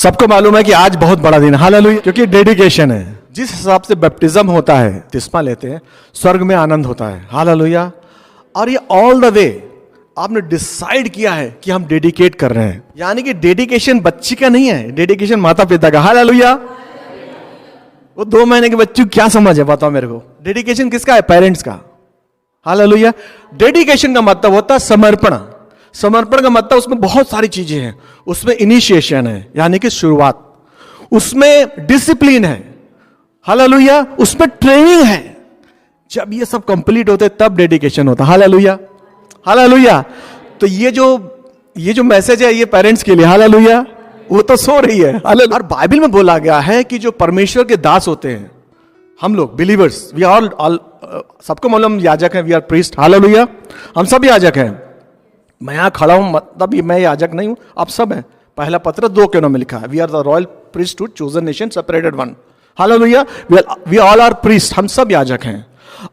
सबको मालूम है कि आज बहुत बड़ा दिन है, हालेलुया, क्योंकि डेडिकेशन है। जिस हिसाब से बैप्टिज्म होता है, तिस्मा लेते हैं, स्वर्ग में आनंद होता है, हालेलुया। और ये ऑल द वे आपने डिसाइड किया है कि हम डेडिकेट कर रहे हैं, यानी कि डेडिकेशन बच्ची का नहीं है, डेडिकेशन माता पिता का, हालेलुया। वो 2 महीने के बच्चे क्या समझ है, बताओ मेरे को। डेडिकेशन किसका है? पेरेंट्स का, हालेलुया। डेडिकेशन का मतलब होता है समर्पण। समर्पण का मतलब उसमें बहुत सारी चीजें हैं, उसमें इनिशिएशन है यानी कि शुरुआत, उसमें डिसिप्लिन है, हालेलुया, उसमें ट्रेनिंग है। जब ये सब कंप्लीट होते तब डेडिकेशन होता, हालेलुया, हालेलुया। तो ये जो मैसेज है ये पेरेंट्स के लिए, हालेलुया। वो तो सो रही है, हालेलुया। और बाइबल में बोला गया है कि जो परमेश्वर के दास होते हैं, हम लोग बिलीवर्स, वी ऑल सबको मालूम याजक हैं, वी आर प्रीस्ट, हालेलुया। हम सब याजक हैं। मैं यहां खड़ा हूं मतलब मैं याजक नहीं हूं, आप सब हैं। पहला पत्र 2 में लिखा है, we are the royal priesthood, chosen nation, separated one, hallelujah. We all are priest, हम सब याजक हैं।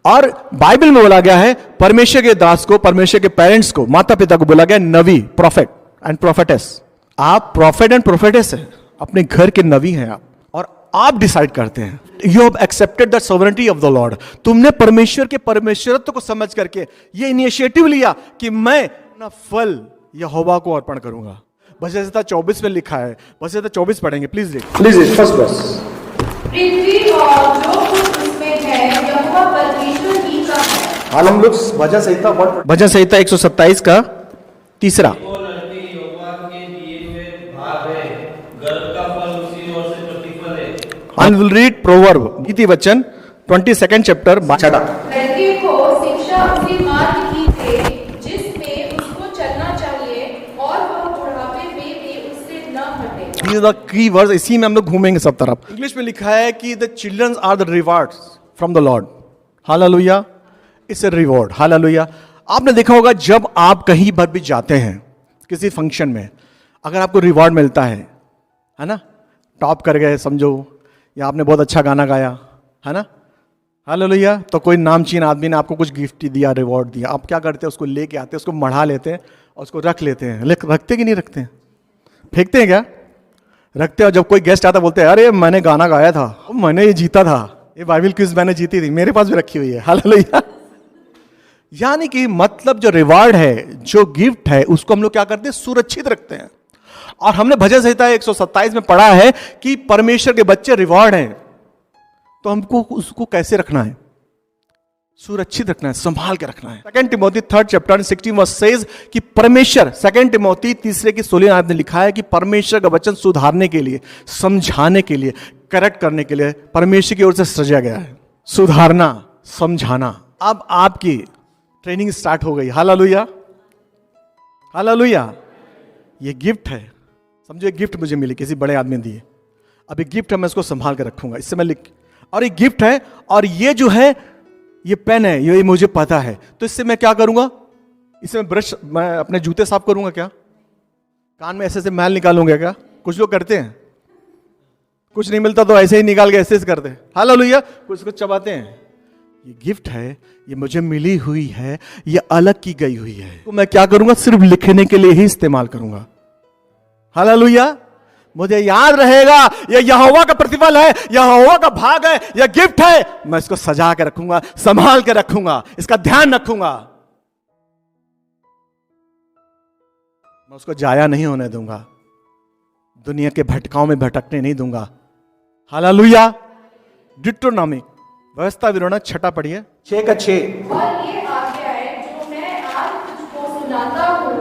और बाइबल में बोला गया है परमेश्वर के दास को, परमेश्वर के पेरेंट्स को, माता पिता को बोला गया नबी, प्रॉफिट एंड प्रॉफिटेस। आप प्रॉफिट एंड प्रॉफिटेस हैं, अपने घर के नबी हैं आप, और आप डिसाइड करते हैं। You have accepted the sovereignty of the Lord. तुमने परमेश्वर के परमेश्वरत्व को समझ करके ये इनिशिएटिव लिया कि मैं अपना फल यहोवा को अर्पण करूंगा। भजन 24 में लिखा है, भजन 24 पढ़ेंगे, प्लीज रीड फर्स्ट वर्स। पृथ्वी और जो कुछ उसमें है यहोवा परमेश्वर ही का है। हाल हम लोग भजन संहिता 127 का 3रा। And we'll read proverb, गीति वचन 22nd chapter, छठा। लड़के को शिक्षा उसी मार्ग की दे जिसमें उसको चलना चाहिए, और वह बुढ़ापे में भी उससे न हटे। These are the key words, इसी में हम लोग घूमेंगे सब तरफ। इंग्लिश में लिखा है कि the children are the rewards from the Lord, hallelujah. It's a reward, hallelujah. आपने देखा होगा जब आप कहीं पर भी जाते हैं किसी फंक्शन में, अगर आपको रिवॉर्ड मिलता है ना, टॉप कर गए समझो, या आपने बहुत अच्छा गाना गाया है ना, हालेलुया, तो कोई नामचीन आदमी ने आपको कुछ गिफ्ट दिया, रिवॉर्ड दिया, आप क्या करते हैं? उसको लेके आते हैं, उसको मढ़ा लेते हैं और उसको रख लेते हैं। रखते कि नहीं रखते हैं? फेंकते हैं क्या? रखते हैं। जब कोई गेस्ट आता बोलते हैं अरे मैंने गाना गाया था, मैंने ये जीता था, ये बाइबल क्विज मैंने जीती थी, मेरे पास भी रखी हुई है, हालेलुया। यानी कि मतलब जो रिवार्ड है, जो गिफ्ट है, उसको हम लोग क्या करते हैं? सुरक्षित रखते हैं। और हमने भजन संहिता 127 में पढ़ा है कि परमेश्वर के बच्चे रिवॉर्ड हैं, तो हमको उसको कैसे रखना है? सुरक्षित रखना है, संभाल के रखना है। 2 Timothy 3rd chapter 16 verse says कि परमेश्वर, 2 टिमोथी 3 की 16 आयत में लिखा है कि परमेश्वर का वचन सुधारने के लिए, समझाने के लिए, करेक्ट करने के लिए परमेश्वर की ओर से सजा गया है। सुधारना, समझाना। अब आपकी ट्रेनिंग स्टार्ट हो गई, हालेलुया, हालेलुया। ये गिफ्ट है, समझो एक गिफ्ट मुझे मिली, किसी बड़े आदमी ने दिए। अब एक गिफ्ट है, मैं इसको संभाल कर रखूंगा, इससे मैं लिख, और एक गिफ्ट है, और ये जो है ये पेन है, ये मुझे पता है, तो इससे मैं क्या करूंगा? इससे मैं अपने जूते साफ करूंगा क्या? कान में ऐसे मैल निकालूंगा क्या? कुछ लोग करते हैं, कुछ नहीं मिलता तो ऐसे ही निकाल के ऐसे करते हैं, हालेलुया, कुछ चबाते हैं। ये गिफ्ट है, ये मुझे मिली हुई है, ये अलग की गई हुई है, तो मैं क्या करूंगा? सिर्फ लिखने के लिए ही इस्तेमाल करूंगा, हालेलुया। मुझे याद रहेगा ये यहोवा का प्रतिफल है, यहोवा का भाग है, यह गिफ्ट है, मैं इसको सजा के रखूंगा, संभाल के रखूंगा, इसका ध्यान रखूंगा, मैं उसको जाया नहीं होने दूंगा, दुनिया के भटकाओं में भटकने नहीं दूंगा, हालेलुया। डिट्रोनॉमी, व्यवस्था विवरण 6 पढ़िए, 6:6। और ये आज्ञाएं जो मैं आज तुझको सुनाता हूँ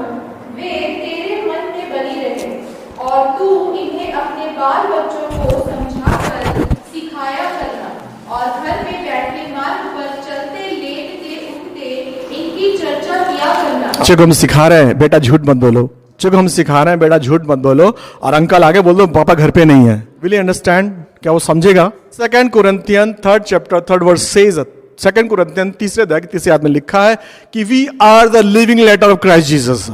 वे तेरे मन में बनी रहे, और तू इन्हें अपने बाल बच्चों को समझाकर सिखाया करना, और घर में बैठे मार्ग पर चलते, लेटते, उठते इनकी चर्चा किया करना। चलो हम सिखा रहे हैं बेटा झूठ मत बोलो, चलो हम सिखा रहे हैं बेटा झूठ मत बोलो, और अंकल आगे बोल दो पापा घर पे नहीं है। Will you understand? क्या वो समझेगा? 2 Corinthian 3rd chapter 3rd verse says, 2 Corinthian 3 अध्याय की 3 आयत में लिखा है कि we are the living letter of Christ Jesus,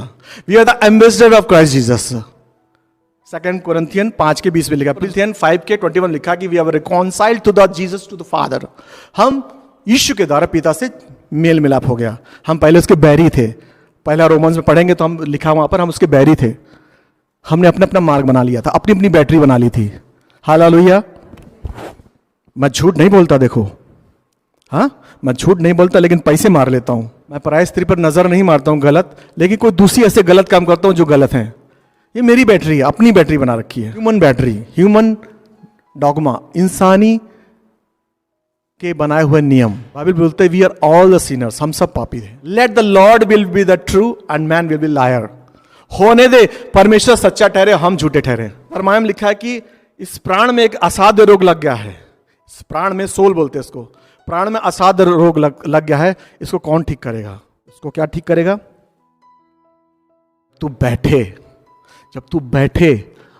we are the ambassador of Christ Jesus. 2 Corinthian 5:20 में लिखा, कुरिन्थियन 5:21 लिखा कि we have reconciled to the Jesus to the father. हम यीशु के द्वारा पिता से मेल मिलाप हो गया। हम पहले उसके बैरी थे, पहला रोमन्स में पढ़ेंगे तो हम लिखा वहां पर हम उसके बैरी थे, हमने अपना अपना मार्ग बना लिया था, अपनी अपनी बैटरी बना ली थी। हालेलुया। मैं झूठ नहीं बोलता, देखो, हाँ, मैं झूठ नहीं बोलता, लेकिन पैसे मार लेता हूं। मैं पराई स्त्री पर नजर नहीं मारता हूं गलत, लेकिन कोई दूसरी ऐसे गलत काम करता हूं जो गलत है। ये मेरी बैटरी है, अपनी बैटरी बना रखी है, ह्यूमन बैटरी, ह्यूमन डॉगमा, इंसानी के बनाए हुए नियम। बाइबल बोलते हैं we are all the sinners, हम सब पापी हैं। Let the lord will be the true and man will be liar. होने दे, परमेश्वर सच्चा ठहरे, हम झूठे ठहरे। परमायम में लिखा है कि इस प्राण में एक असाध्य रोग लग गया है। इस प्राण में, सोल बोलते हैं इसको, प्राण में असाध्य रोग लग गया है। इसको कौन ठीक करेगा? इसको क्या ठीक करेगा? तू बैठे, जब तू बैठे।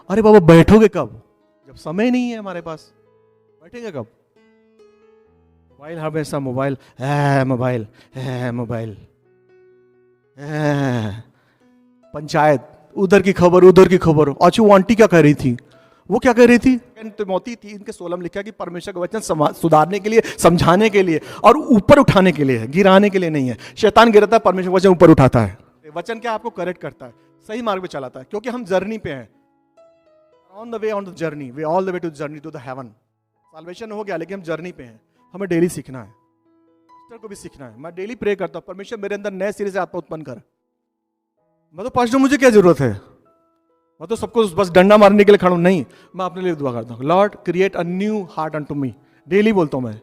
अरे बाबा बैठोगे कब? जब समय नहीं है हमारे पास, बैठेंगे कब? मोबाइल, हमेशा मोबाइल है, मोबाइल है, मोबाइल है, पंचायत, उधर की खबर, उधर की खबर। आज वो आंटी क्या कह रही थी, वो क्या कह रही थी? तिमोथी 3:16 में लिखा कि परमेश्वर का वचन सुधारने के लिए, समझाने के लिए और ऊपर उठाने के लिए है, गिराने के लिए नहीं है। शैतान गिराता है, परमेश्वर वचन ऊपर उठाता है। वचन क्या आपको करेक्ट करता है, सही मार्ग पे चलाता है, क्योंकि हम जर्नी पे हैं। On the way, on the journey, way all the way to journey to the heaven. Salvation हो गया, लेकिन हम जर्नी पे हैं। हमें डेली सीखना है, पास्टर को भी सीखना है। मैं डेली प्रे करता हूँ, परमेश्वर मेरे अंदर नए सिरे से आत्मा उत्पन्न कर। मैं तो पास्टर, मुझे क्या जरूरत है? मैं तो सबको बस डंडा मारने के लिए खड़ा हूं। नहीं, मैं अपने लिए दुआ करता हूँ, Lord create a new heart unto me. Daily बोलता हूं मैं,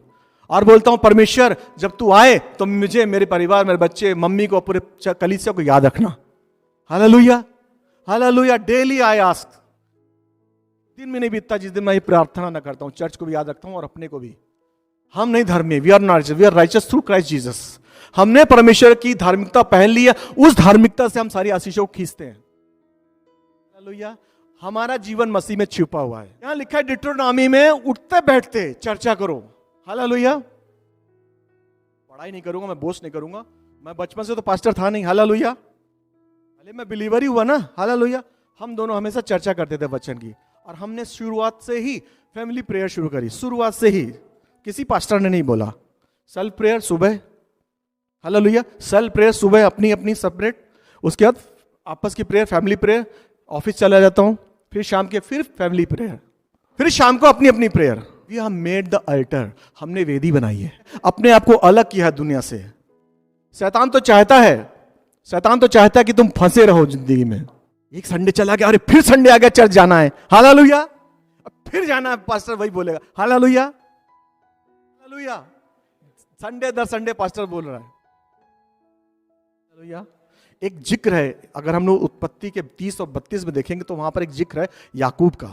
और बोलता हूं परमेश्वर जब तू आए तो मुझे, मेरे परिवार, मेरे बच्चे, मम्मी को, पूरे कलीसिया को याद रखना। Hallelujah, hallelujah. Daily I ask. दिन में नहीं बीतता जिस दिन मैं ये प्रार्थना ना करता हूँ। चर्च को भी याद रखता हूँ और अपने को भी। हम नहीं धर्मी, we are not, we are righteous through Christ Jesus. हमने परमेश्वर की धार्मिकता पहन ली है, उस धार्मिकता से हम सारी आशीषों को खींचते हैं। हालेलुया। हमारा जीवन मसीह में छिपा हुआ है। यहां लिखा है डिट्रोनॉमी में, उठते बैठते चर्चा करो। हालेलुया। पढ़ाई नहीं करूंगा, मैं बोस्ट नहीं करूंगा, मैं बचपन से तो पास्टर था नहीं। हालेलुया। पहले मैं बिलीवर ही हुआ ना। हालेलुया। हम दोनों हमेशा चर्चा करते थे वचन की, और हमने शुरुआत से ही फैमिली प्रेयर शुरू करी। शुरुआत से ही किसी पास्टर ने नहीं बोला। सेल्फ प्रेयर सुबह, हालेलुया, सेल्फ प्रेयर सुबह अपनी अपनी सेपरेट, उसके बाद आपस की प्रेयर, फैमिली प्रेयर। ऑफिस चला जाता हूं, फिर शाम के फिर फैमिली प्रेयर, फिर शाम को अपनी अपनी prayer. We have made the altar, हमने वेदी बनाई है, अपने आप को अलग किया है दुनिया से। शैतान तो चाहता है, शैतान तो चाहता है कि तुम फंसे रहो जिंदगी में। एक संडे चला गया, अरे फिर संडे आ गया, चर्च जाना है। हालेलुया। फिर जाना है, पास्टर वही बोलेगा। Hallelujah, hallelujah. संडे दर संडे पास्टर बोल रहा है। हालेलुया। एक जिक्र है, अगर हम लोग उत्पत्ति के 30 और 32 में देखेंगे तो वहां पर एक जिक्र है याकूब का।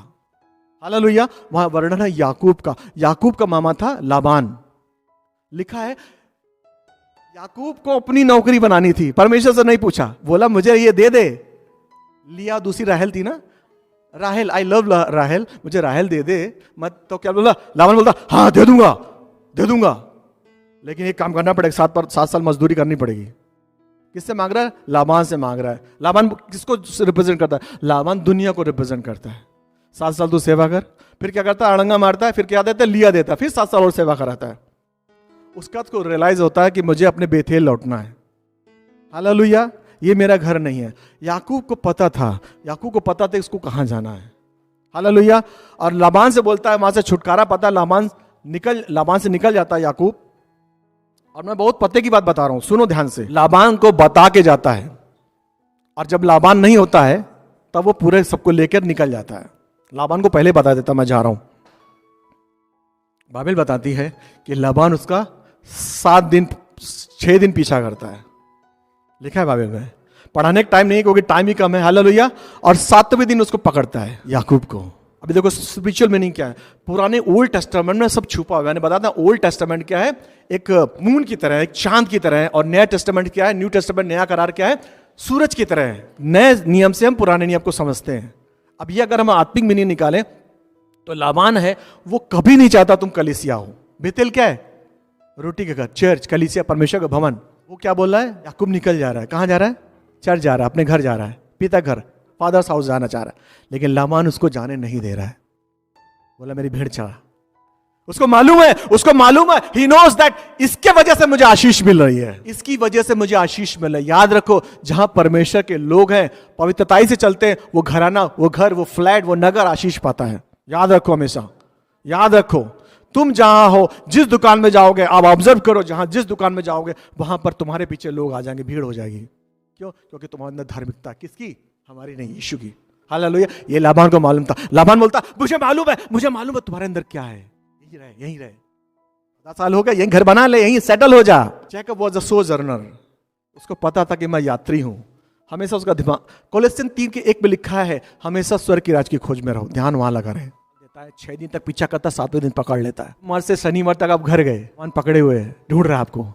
हालेलुया। वहां वर्णन है याकूब का। याकूब का मामा था लाबान। लिखा है याकूब को अपनी नौकरी बनानी थी, परमेश्वर से नहीं पूछा, बोला मुझे ये दे दे। लिया दूसरी राहेल थी ना, राहेल, आई लव राहेल, मुझे राहेल दे दे। मत तो क्या बोला लाबान, बोलता हाँ दे दूंगा, दे दूंगा, लेकिन एक काम करना पड़ेगा, 7 साल मजदूरी करनी पड़ेगी। किससे मांग रहा है? लाबान से मांग रहा है। लाबान किसको रिप्रेजेंट करता है? लाबान दुनिया को रिप्रेजेंट करता है। 7 साल तू सेवा कर, फिर क्या करता है? अड़ंगा मारता है, फिर क्या देता है? लिया देता है, फिर 7 साल और सेवा कराता है। उसका तो रियलाइज होता है कि मुझे अपने बेथेल लौटना है। हालेलुया। ये मेरा घर नहीं है। याकूब को पता था, याकूब को पता था इसको कहां जाना है। हालेलुया। और लाबान से बोलता है, वहां से छुटकारा पाता, लाबान से निकल जाता है याकूब। और मैं बहुत पते की बात बता रहा हूं, सुनो ध्यान से। लाबान को बता के जाता है, और जब लाबान नहीं होता है तब वो पूरे सबको लेकर निकल जाता है। लाबान को पहले बता देता मैं जा रहा हूं। बाइबल बताती है कि लाबान उसका 6 दिन पीछा करता है। लिखा है बाइबल में, पढ़ाने का टाइम नहीं क्योंकि टाइम ही कम है। हालेलुया। और 7वें दिन उसको पकड़ता है याकूब को। अभी देखो स्पिरिचुअल मीनिंग क्या है। पुराने ओल्ड टेस्टामेंट में सब छुपा हुआ है। मैंने बताया था ओल्ड टेस्टामेंट क्या है, एक मून की तरह है, एक चांद की तरह है। और नया टेस्टामेंट क्या है, न्यू टेस्टामेंट नया करार क्या है, सूरज की तरह है। नए नियम से हम पुराने नियम को समझते हैं। अब ये अगर हम आत्मिक मीनिंग निकालें तो लाबान है, वो कभी नहीं चाहता तुम कलीसिया हो। बेतेल क्या है? रोटी के घर, चर्च, कलीसिया, परमेश्वर का भवन। वो क्या बोल रहा है? याकूब निकल जा रहा है। कहां जा रहा है? चर्च जा रहा है, अपने घर जा रहा है, पिता घर, फादर्स हाउस जाना चाह रहा है। लेकिन लाबान उसको जाने नहीं दे रहा है। बोला मेरी भेड़ चढ़ा। उसको मालूम है, उसको मालूम है, ही नोज दैट इसके वजह से मुझे आशीष मिल रही है, इसकी वजह से मुझे आशीष मिल रही है। याद रखो, जहां परमेश्वर के लोग हैं, पवित्रताई से चलते हैं, वो घराना, वो घर, वो फ्लैट, वो नगर आशीष पाता है। याद रखो, हमेशा याद रखो, तुम जहां हो, जिस दुकान में जाओगे, आप ऑब्जर्व करो, जहां जिस दुकान में जाओगे वहां पर तुम्हारे पीछे लोग आ जाएंगे, भीड़ हो जाएगी। क्यों? क्योंकि तुम्हारे अंदर धार्मिकता, किसकी? हमारी नहीं, यीशु की। हालेलुया। ये लाबान को मालूम था। लाबान बोलता, मुझे मालूम है तुम्हारे अंदर क्या है, यहीं रहे 10 साल हो गए, यहीं घर बना ले, यहीं सेटल हो जा। जैकब वाज अ सोजर्नर, उसको पता था कि मैं यात्री हूं। हमेशा उसका दिमाग, कोलोसियन 3:1 में लिखा है, हमेशा स्वर्ग की राज की खोज में रहो। ध्यान वहां लगा रहे। देता है 6 दिन तक पीछा करता, 7वें दिन पकड़ लेता है। सोमवार से शनिवार तक आप घर गए, मान पकड़े हुए है, ढूंढ रहा है आपको,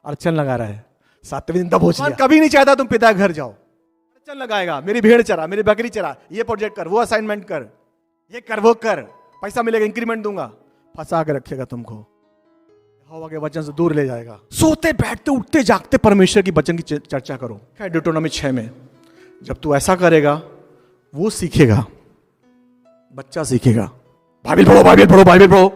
अड़चन लगा रहा है। 7वें दिन तक पहुंच गया। कभी नहीं चाहता तुम पिता घर जाओ, अड़चन लगाएगा, मेरी भेड़ चरा, मेरी बकरी चरा, ये प्रोजेक्ट कर, वो असाइनमेंट कर, ये कर, वो कर, पैसा मिलेगा, इंक्रीमेंट दूंगा, फंसा के रखेगा तुमको, यहोवा के वचन से दूर ले जाएगा। सोते बैठते उठते जागते परमेश्वर की वचन की चर्चा करो। deuteronomy 6 में जब तू ऐसा करेगा, वो सीखेगा, बच्चा सीखेगा। बाइबल पढ़ो, बाइबल पढ़ो, बाइबल पढ़ो।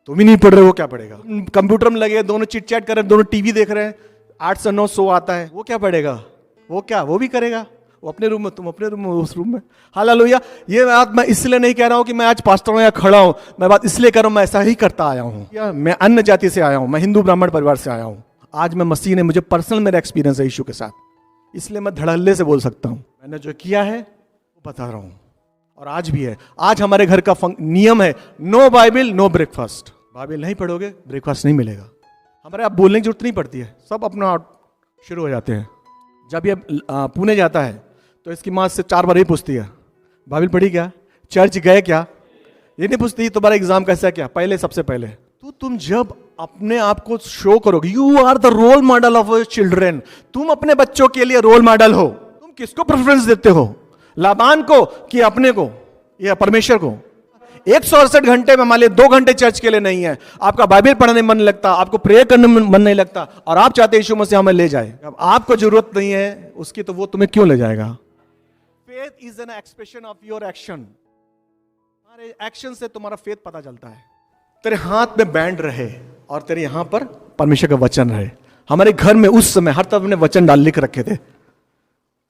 तुम ही नहीं पढ़ रहे हो, क्या पढ़ेगा? कंप्यूटर में लगे, दोनों चिट चैट कर रहे हैं, दोनों टीवी देख रहे हैं, 8 से 9 शो आता है, वो क्या पढ़ेगा? वो भी करेगा, वो अपने रूम में, तुम अपने रूम में, उस रूम में। हालेलुया। ये बात मैं इसलिए नहीं कह रहा हूं कि मैं आज पास्टर हूं या खड़ा हूं, मैं बात इसलिए कर रहा हूं, मैं ऐसा ही करता आया हूं। या मैं अन्य जाति से आया हूं, मैं हिंदू ब्राह्मण परिवार से आया हूं। आज मैं मसीह ने, मुझे पर्सनल मेरा एक्सपीरियंस है यीशु के साथ, इसलिए मैं धड़ल्ले से बोल सकता हूं। मैंने जो किया है वो बता रहा हूं, और आज भी है। आज हमारे घर का नियम है, no Bible no breakfast. Bible नहीं पढ़ोगे, ब्रेकफास्ट नहीं मिलेगा। हमारे आप बोलने की जरूरत नहीं पड़ती है, सब अपना शुरू हो जाते हैं। जब ये पुणे जाता है तो इसकी माँ से 4 बार ही पूछती है, बाइबल पढ़ी क्या, चर्च गए क्या, ये नहीं पूछती तुम्हारा एग्जाम कैसा क्या। पहले, सबसे पहले तो तुम जब अपने आप को शो करोगे, you are the role model of your children, तुम अपने बच्चों के लिए रोल मॉडल हो। तुम किसको प्रेफरेंस देते हो, लाबान को कि अपने को या परमेश्वर को? 168 घंटे में मान लीजिए 2 घंटे चर्च के लिए नहीं है, आपका बाइबल पढ़ने में मन लगता, आपको प्रेयर करने में मन नहीं लगता, और आप चाहते यीशु मसीह हमें ले जाए। अब आपको जरूरत नहीं है उसकी, तो वो तुम्हें क्यों ले जाएगा? Faith is an expression of your action. तुम्हारे एक्शन से तुम्हारा फेथ पता चलता है। तेरे हाथ में बैंड रहे और तेरे यहां पर परमेश्वर का वचन रहे। हमारे घर में उस समय हर तरफ ने वचन लिख रखे थे,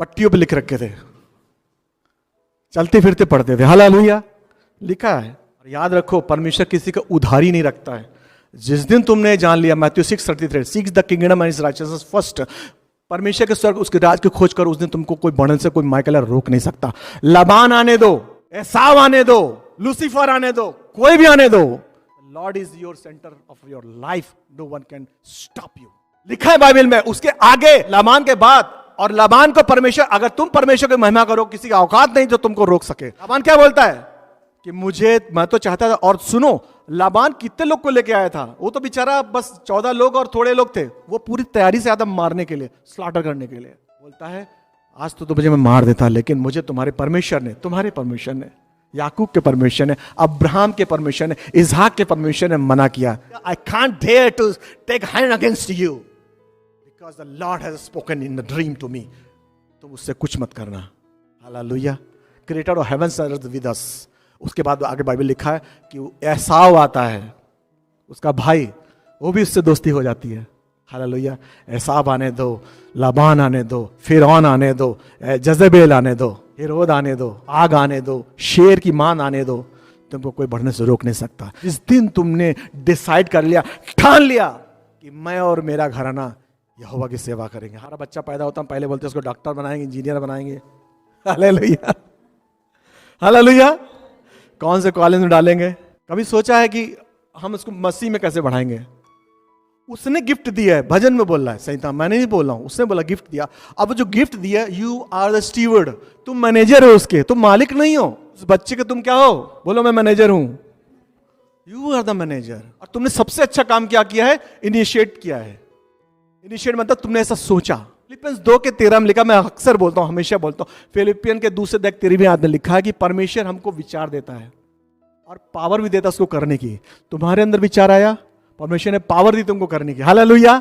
पट्टियों पे लिख रखे थे, चलते फिरते पढ़ते थे। हालेलुया। लिखा है। और याद रखो, परमेश्वर किसी का उधारी नहीं रखता है। जिस दिन तुमने जान लिया, Matthew 6:33, seek the kingdom and his righteousness first, परमेश्वर के स्वर्ग, उसके राज की खोज कर, उस दिन तुमको कोई बढ़ने से कोई माइकल रोक नहीं सकता। लाबान आने दो, एसाव आने दो, लूसीफर आने दो, कोई भी आने दो, lord is your centre of your life, no one can stop you. लिखा है बाइबल में। उसके आगे, लाबान के बाद, और लाबान को परमेश्वर, अगर तुम परमेश्वर की महिमा करो, किसी का औकात नहीं जो तुमको रोक सके। लाबान क्या बोलता है कि मैं तो चाहता था। और सुनो, लाबान कितने लोग को लेके आया था? वो तो बेचारा बस 14 लोग और थोड़े लोग थे। वो पूरी तैयारी से आया मारने के लिए, स्लॉटर करने के लिए। बोलता है, आज तो मुझे मैं मार देता, लेकिन मुझे तुम्हारे परमेश्वर ने, याकूब के परमेश्वर ने, अब्राहम के परमेश्वर ने, इसहाक के परमेश्वर ने मना किया। I can't dare to take hand against you because the lord has spoken in the dream to me. तुम उससे कुछ मत करना। Hallelujah. Creator of heavens and earth with us. उसके बाद आगे बाइबल लिखा है कि एसाव आता है, उसका भाई, वो भी उससे दोस्ती हो जाती है। हालेलुया। एसाव आने दो, लाबान आने दो, फिरौन आने दो, जजेबेल आने दो, हेरोद आने दो, आग आने दो, शेर की मान आने दो, तुमको कोई बढ़ने से रोक नहीं सकता। जिस दिन तुमने डिसाइड कर लिया, ठान लिया कि मैं और मेरा घराना यहोवा की सेवा करेंगे। हमारा बच्चा पैदा होता, हम पहले बोलते उसको डॉक्टर बनाएंगे, इंजीनियर बनाएंगे। Hallelujah, hallelujah. कौन से कॉलेज में डालेंगे? कभी सोचा है कि हम उसको मसीह में कैसे बढ़ाएंगे? उसने गिफ्ट दिया है, भजन में बोल रहा है, सही था, मैंने नहीं बोल रहा हूं, उसने बोला गिफ्ट दिया। अब जो गिफ्ट दिया, यू आर द स्टीवर्ड, तुम मैनेजर हो उसके, तुम मालिक नहीं हो उस बच्चे के। तुम क्या हो? बोलो मैं मैनेजर हूं। You are the manager. और तुमने सबसे अच्छा काम क्या किया है? इनिशिएट किया है। इनिशिएट मतलब तुमने ऐसा सोचा। फिलिपियंस 2:13 में लिखा, मैं अक्सर बोलता हूं, हमेशा बोलता हूं, फिलिपियन के 2:13 आदमी लिखा है कि परमेश्वर हमको विचार देता है और पावर भी देता है उसको करने की। तुम्हारे अंदर विचार आया, परमेश्वर ने पावर दी तुमको करने की। हालेलुया।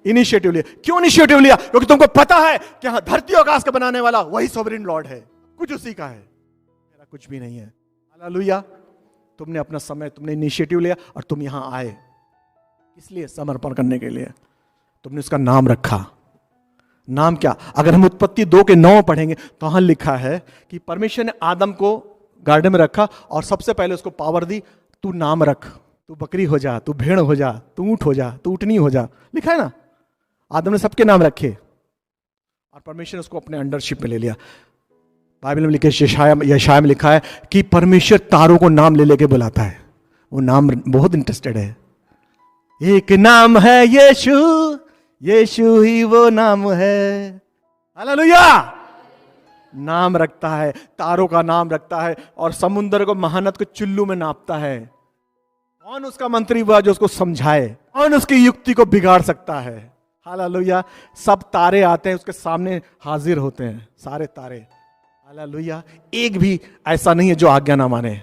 इनिशिएटिव लिया। क्यों इनिशिएटिव लिया? क्योंकि तुमको पता है कि हाँ, धरती और आकाश का बनाने वाला वही सोवरेन लॉर्ड है, कुछ उसी का है, मेरा कुछ भी नहीं है। हालेलुया। तुमने अपना समय, तुमने इनिशिएटिव लिया और तुम यहां आए, इसलिए समर्पण करने के लिए तुमने उसका नाम रखा। नाम क्या? अगर हम उत्पत्ति 2:9 पढ़ेंगे तो वहां लिखा है कि परमेश्वर ने आदम को गार्डन में रखा और सबसे पहले उसको पावर दी, तू नाम रख, तू बकरी हो जा, तू भेड़ हो जा, तू ऊंट हो जा, तू ऊँटनी हो जा। लिखा है ना, आदम ने सबके नाम रखे और परमेश्वर ने उसको अपने अंडरशिप में ले लिया। बाइबल में लिखे, यशाया में लिखा है कि परमेश्वर तारों को नाम ले लेके बुलाता है। वो नाम बहुत इंटरेस्टेड है। एक नाम है यीशु, यीशु ही वो नाम है। हालेलुया! नाम रखता है, तारों का नाम रखता है और समुद्र को, महानद को चुल्लू में नापता है। कौन उसका मंत्री हुआ जो उसको समझाए? कौन उसकी युक्ति को बिगाड़ सकता है? हालेलुया! सब तारे आते हैं उसके सामने, हाजिर होते हैं सारे तारे। हालेलुया! एक भी ऐसा नहीं है जो आज्ञा ना माने।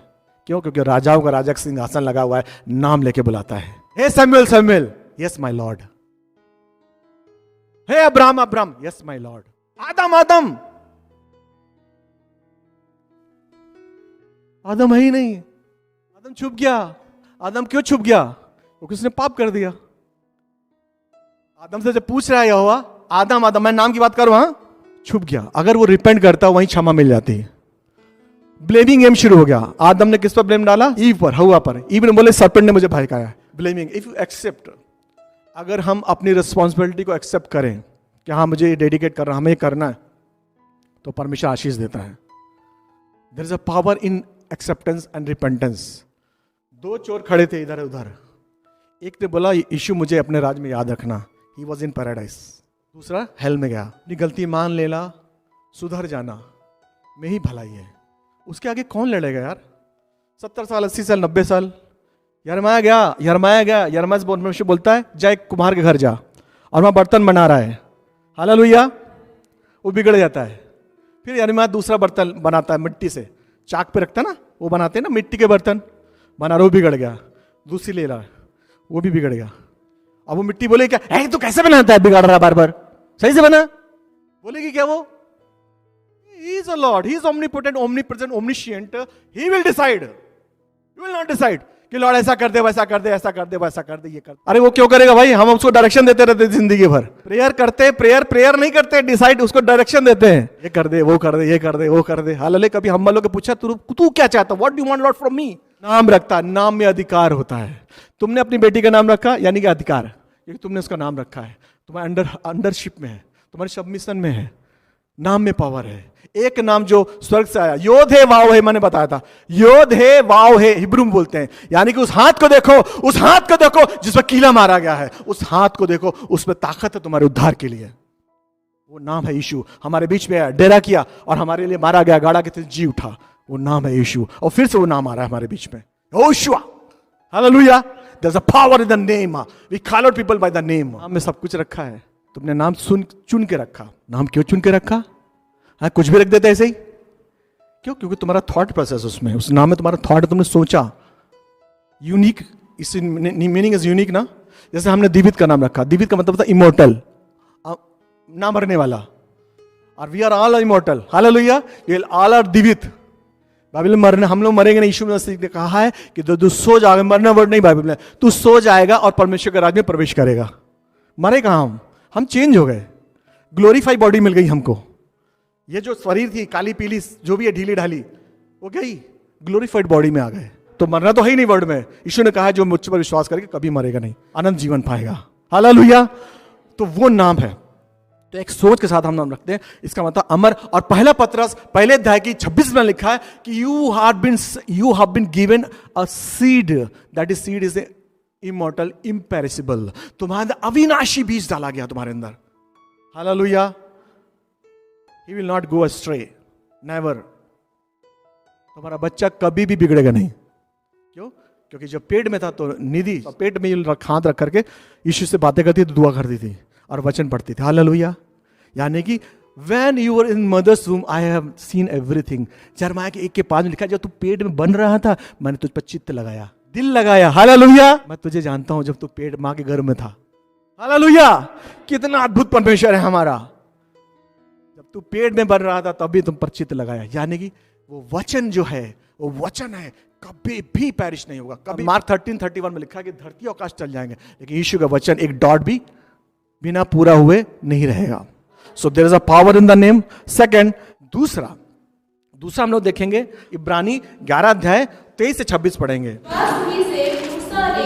क्यों? क्योंकि राजाओं का राजा का सिंहासन लगा हुआ है, नाम लेके बुलाता है। हे Samuel, Samuel, yes my lord. हे Abraham, Abraham, yes my lord. आदम, आदम, आदम है ही नहीं। आदम छुप गया। आदम क्यों छुप गया? क्योंकि उसने पाप कर दिया। आदम से जब पूछ रहा है यहोवा, आदम, आदम, मैं नाम की बात करूं, हां, छुप गया। अगर वो रिपेंट करता वहीं क्षमा मिल जाती। ब्लेमिंग गेम शुरू हो गया। आदम ने किस पर ब्लेम डाला? ईव पर, हवा पर। ईव ने बोले सर्पेंट ने मुझे भड़काया। ब्लेमिंग। इफ यू एक्सेप्ट, अगर हम अपनी रिस्पॉन्सिबिलिटी को एक्सेप्ट करें कि हाँ मुझे डेडिकेट करना, हमें करना है, तो परमेश्वर आशीष देता है। There is a power in acceptance and repentance. दो चोर खड़े थे इधर उधर। एक ने बोला यीशु मुझे अपने राज में याद रखना, ही वॉज इन पैराडाइज। दूसरा हेल में गया। अपनी गलती मान लेना, सुधर जाना में ही भलाई है। उसके आगे कौन लड़ेगा यार? 70 साल, 80 साल, 90 साल। यरमाया गया। यरमाया परमेश्वर बोलता है जा एक कुम्हार के घर जा, और वहां बर्तन बना रहा है। हालेलुया! वो बिगड़ जाता है। फिर यरमाया दूसरा बर्तन बनाता है मिट्टी से, चाक पे रखता है ना, वो बनाते हैं ना मिट्टी के बर्तन, बना रहा, वो बिगड़ गया। दूसरी ले रहा है, वो भी बिगड़ गया। अब वो मिट्टी बोले क्या, तू कैसे बनाता है, बिगाड़ रहा बार बार, सही से बना। बोलेगी क्या वो? He is a Lord, he is omnipotent, omnipresent, omniscient. He will decide. You will not decide कि लॉर्ड ऐसा कर दे, वैसा कर दे, ऐसा कर दे, वैसा कर दे, ये कर दे। अरे वो क्यों करेगा भाई? हम उसको डायरेक्शन देते रहते जिंदगी भर। प्रेयर करते, प्रेयर नहीं करते, डिसाइड, उसको डायरेक्शन देते हैं। ये कर दे, वो कर दे, ये कर दे, वो कर दे। हालेलुया! कभी हम वालों के पूछा तू क्या चाहता? What do you want Lord from me? नाम रखता, नाम में अधिकार होता है। तुमने अपनी बेटी का नाम रखा, यानी कि अधिकार, क्योंकि तुमने उसका नाम रखा है। तुम्हारे अंडरशिप में है, तुम्हारे सबमिशन में है। नाम में पावर है। एक नाम जो स्वर्ग से आया, योद है वाव है, मैंने बताया था, योद है वाव है, हिब्रू में बोलते हैं। यानी कि उस हाथ को देखो, उस हाथ को देखो जिस पर कीला मारा गया है, उस हाथ को देखो, उसमें ताकत है तुम्हारे उद्धार के लिए। वो नाम है यीशु। हमारे बीच में डेरा किया और हमारे लिए मारा गया, गाड़ा के जी उठा, वो नाम है यीशु। और फिर से वो नाम आ रहा है हमारे बीच में, यहोशुआ। Hallelujah! There is a power in the name. We call out people by the name. नाम में सब कुछ रखा है। तुमने नाम चुन के रखा। नाम क्यों चुन के रखा? हाँ, कुछ भी रख देते ऐसे ही क्यों? क्योंकि तुम्हारा थॉट प्रोसेस उसमें, उस नाम में तुम्हारा थॉट, तुमने सोचा। यूनिक, इस मीनिंग इज यूनिक ना। जैसे हमने दिवित का नाम रखा। दिवित का मतलब था इमोर्टल, ना मरने वाला। और we are all immortal. Hallelujah! We all are divine. Bible में मरने, हम लोग मरेंगे नहीं। यीशु मसीह ने कहा है कि तू सो जाएगा। मरना वर्ड नहीं बाइबल में, तू सो जाएगा और परमेश्वर के राज में प्रवेश करेगा। मरे कहाँ हम चेंज हो गए, ग्लोरीफाई बॉडी मिल गई हमको। ये जो शरीर थी काली पीली, जो भी है ढीली ढाली, वो गई, ग्लोरीफाइड बॉडी में आ गए। तो मरना तो है ही नहीं वर्ड में। यीशु ने कहा है जो मुझ पर विश्वास करके कभी मरेगा नहीं, अनंत जीवन पाएगा। हालेलुया! तो वो नाम है। तो एक सोच के साथ हम नाम रखते हैं। इसका मतलब अमर। और पहला पत्रस पहले अध्याय की 26 में लिखा है कि you have been given a seed, that is seed is immortal, imperishable. तुम्हारे अविनाशी बीज डाला गया तुम्हारे अंदर। Hallelujah! He will not go astray, never. तुम्हारा बच्चा कभी भी बिगड़ेगा नहीं। क्यों? क्योंकि जब पेट में था तो निधि पेट में हाथ रख करके यीशु से बातें करती थी, दुआ करती थी और वचन पढ़ती थी। हालेलुया! यानी कि when you were in mother's womb, I have seen everything. यिर्मयाह के 1:5 में लिखा है, जब तू पेट में बन रहा था मैंने तुझ पर चित्त लगाया, दिल लगाया। हालेलुया! मैं तुझे जानता हूं जब तू पेट मां के गर्भ में था। हालेलुया! कितना अद्भुत परमेश्वर है हमारा। जब तू पेट में बन रहा था तब भी तुम पर चित्त लगाया। यानी कि वो वचन जो है, वो वचन है, कभी भी पैरिश नहीं होगा कभी। मार्क 13:31 में लिखा है कि धरती और आकाश चल जाएंगे लेकिन यीशु का वचन एक डॉट भी बिना पूरा हुए नहीं रहेगा। So there is a power in the name. Second, दूसरा हम लोग देखेंगे इब्रानी 11 अध्याय 23 से 26 पढ़ेंगे। ही से मूसा ने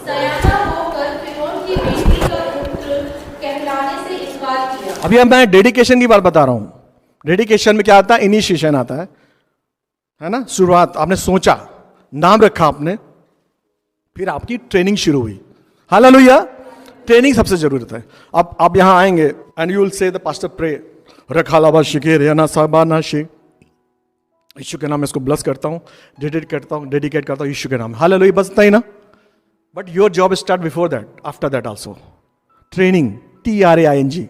सयाना होकर फिरौन की बेटी का पुत्र कहलाने से इनकार किया। अभी अब मैं डेडिकेशन की बात बता रहा हूं। डेडिकेशन में क्या आता है? इनिशिएशन आता है ना, शुरुआत। आपने सोचा, नाम रखा आपने, फिर आपकी ट्रेनिंग शुरू हुई। हालेलुया। ट्रेनिंग सबसे जरूरत है। अब आप यहां आएंगे and you will say the pastor pray रखालाबा शिकेर या ना साबा ना शे। यीशु के नाम में इसको ब्लेस करता हूं, डेडिकेट करता हूं यीशु के नाम। हालेलुया। बस इतना ही ना, but your job start before that, after that also. Training, TRAING।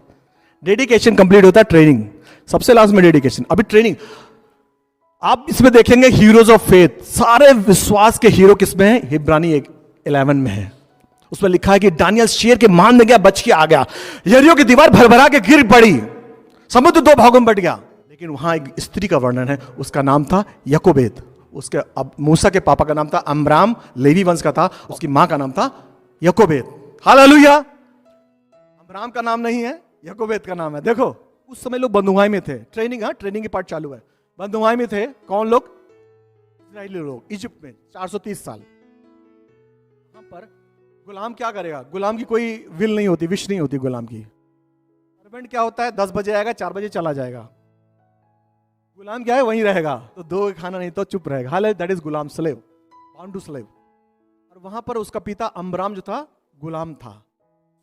Dedication complete होता है ट्रेनिंग, सबसे लास्ट में डेडिकेशन। अभी ट्रेनिंग आप इसमें देखेंगे हीरोज ऑफ फेथ, सारे विश्वास के हीरो किसमें हैं? इब्रानी 11 में है। उसमें लिखा है कि दानियल शेर के मान में गया, बच के आ गया, यरीहो की दीवार भरभरा के गिर पड़ी, समुद्र 2 भागों में बट गया। लेकिन वहां एक स्त्री का वर्णन है, उसका नाम था यकोबेद। उसके अब मूसा के पापा का नाम था अमराम, लेवी वंश का था। उसकी मां का नाम था यकोबेद। हालेलुया। अमराम का नाम नहीं है, यकोबेद का नाम है। देखो उस समय लोग बंधुआई में थे। ट्रेनिंग की पार्ट चालू है। बंधुआई में थे कौन लोग? इस्राएली लोग, इजिप्ट में 430 साल। वहां पर गुलाम क्या करेगा? गुलाम की कोई विल नहीं होती, विश नहीं होती गुलाम की। सर्वेंट क्या होता है? 10 बजे आएगा, 4 बजे चला जाएगा। गुलाम क्या है? वहीं रहेगा, तो 2 खाना नहीं तो चुप रहेगा। हाल दैट इज गुलाम, स्लेव, बाउंड टू स्लेव। और वहां पर उसका पिता अमराम जो था गुलाम था।